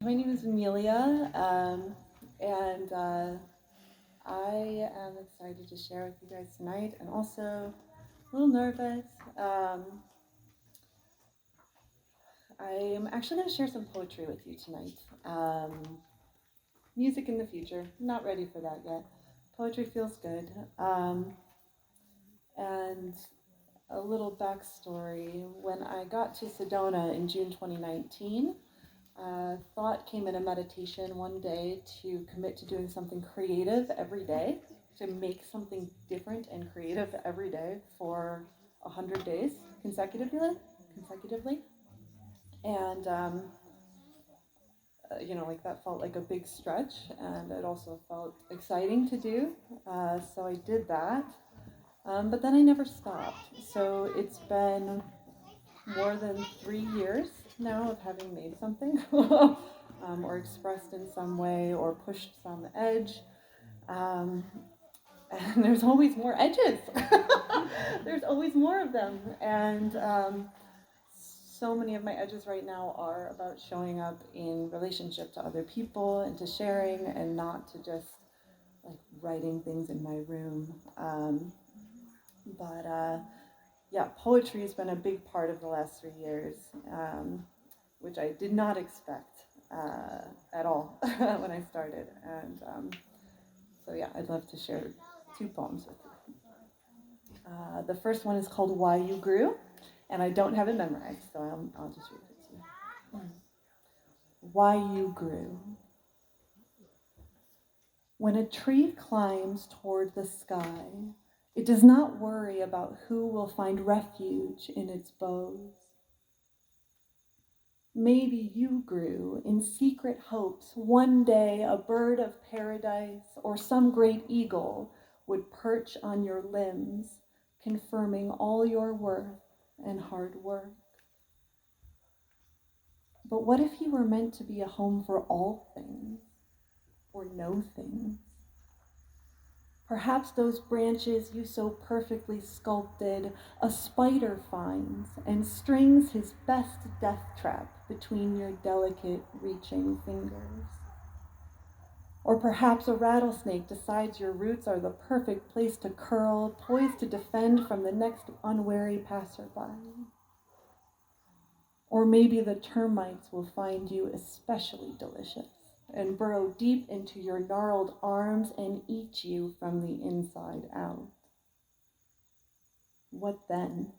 My name is Emilia, and I am excited to share with you guys tonight, and also a little nervous. I am actually going to share some poetry with you tonight. Music in the future, not ready for that yet. Poetry feels good. And a little backstory, when I got to Sedona in June 2019, thought came in a meditation one day to commit to doing something creative every day, to make something different and creative every day for 100 days consecutively. And, like that felt like a big stretch, and it also felt exciting to do. So I did that. But then I never stopped. So it's been more than 3 years now of having made something or expressed in some way or pushed some edge. And there's always more edges. There's always more of them. And so many of my edges right now are about showing up in relationship to other people and to sharing, and not to just like writing things in my room. Yeah, poetry has been a big part of the last 3 years, which I did not expect at all when I started. And so yeah, I'd love to share 2 poems with you. The first one is called Why You Grew, and I don't have it memorized, so I'll just read it to you. Why You Grew. When a tree climbs toward the sky, it does not worry about who will find refuge in its boughs. Maybe you grew in secret hopes one day a bird of paradise or some great eagle would perch on your limbs, confirming all your worth and hard work. But what if you were meant to be a home for all things or no things? Perhaps those branches you so perfectly sculpted, a spider finds and strings his best death trap between your delicate reaching fingers. Or perhaps a rattlesnake decides your roots are the perfect place to curl, poised to defend from the next unwary passerby. Or maybe the termites will find you especially delicious and burrow deep into your gnarled arms and eat you from the inside out. What then?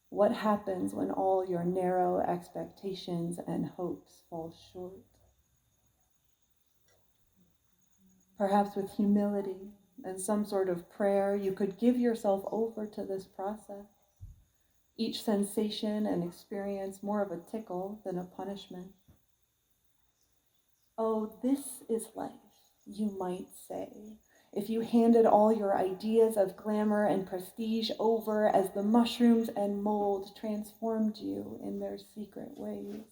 What happens when all your narrow expectations and hopes fall short? Perhaps with humility and some sort of prayer, you could give yourself over to this process. Each sensation and experience more of a tickle than a punishment. Oh, this is life, you might say, if you handed all your ideas of glamour and prestige over as the mushrooms and mold transformed you in their secret ways.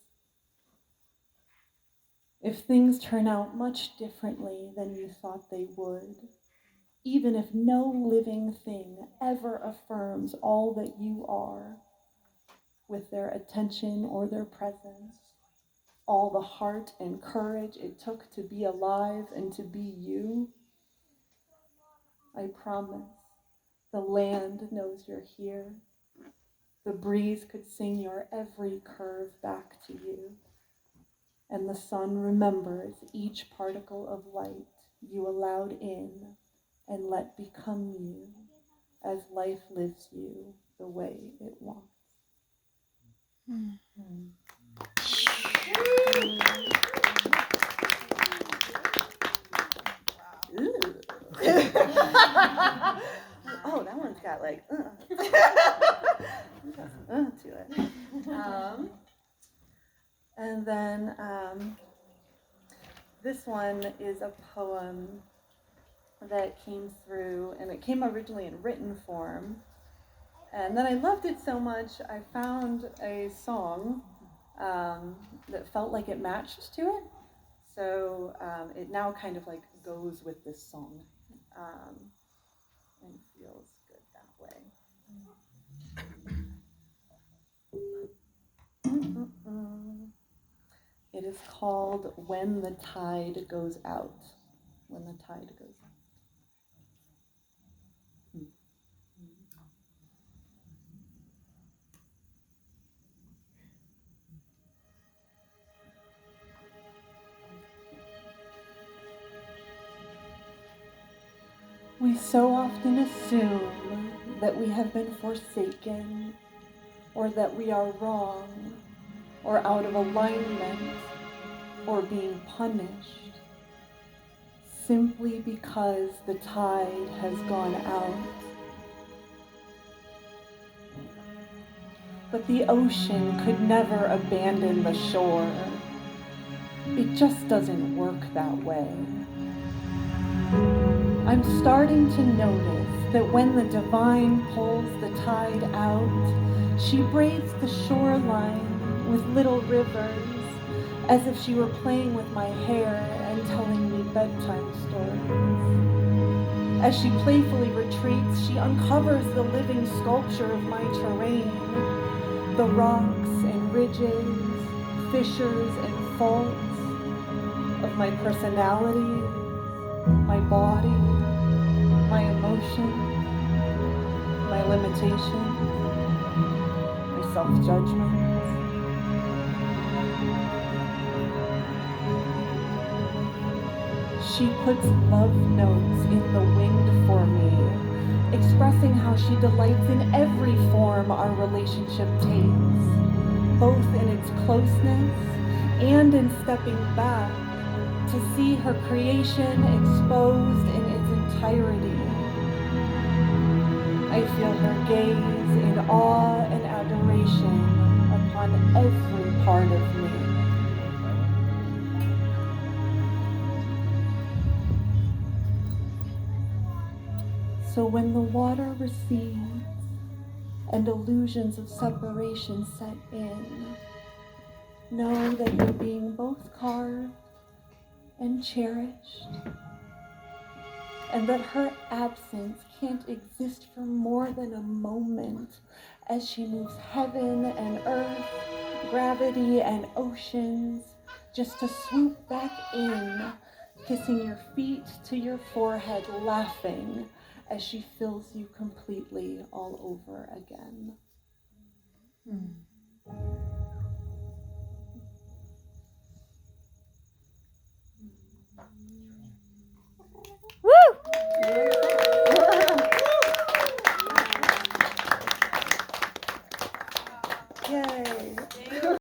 If things turn out much differently than you thought they would, even if no living thing ever affirms all that you are with their attention or their presence, all the heart and courage it took to be alive and to be you, I promise the land knows you're here. The breeze could sing your every curve back to you, and the sun remembers each particle of light you allowed in and let become you as life lives you the way it wants. Oh, that one's got like to it. And then this one is a poem that came through, and it came originally in written form. And then I loved it so much, I found a song that felt like it matched to it. So it now kind of like goes with this song and feels good that way. It is called When the Tide Goes Out. When the Tide Goes Out. We so often assume that we have been forsaken, or that we are wrong, or out of alignment, or being punished, simply because the tide has gone out. But the ocean could never abandon the shore. It just doesn't work that way. I'm starting to notice that when the divine pulls the tide out, she braids the shoreline with little rivers, as if she were playing with my hair and telling me bedtime stories. As she playfully retreats, she uncovers the living sculpture of my terrain, the rocks and ridges, fissures and faults of my personality, my body, my emotions, my limitations, my self-judgments. She puts love notes in the wind for me, expressing how she delights in every form our relationship takes, both in its closeness and in stepping back to see her creation exposed in its entirety. I feel her gaze in awe and adoration upon every part of me. So when the water recedes and illusions of separation set in, know that you're being both carved and cherished, and that her absence can't exist for more than a moment as she moves heaven and earth, gravity and oceans, just to swoop back in, kissing your feet to your forehead, laughing as she fills you completely all over again.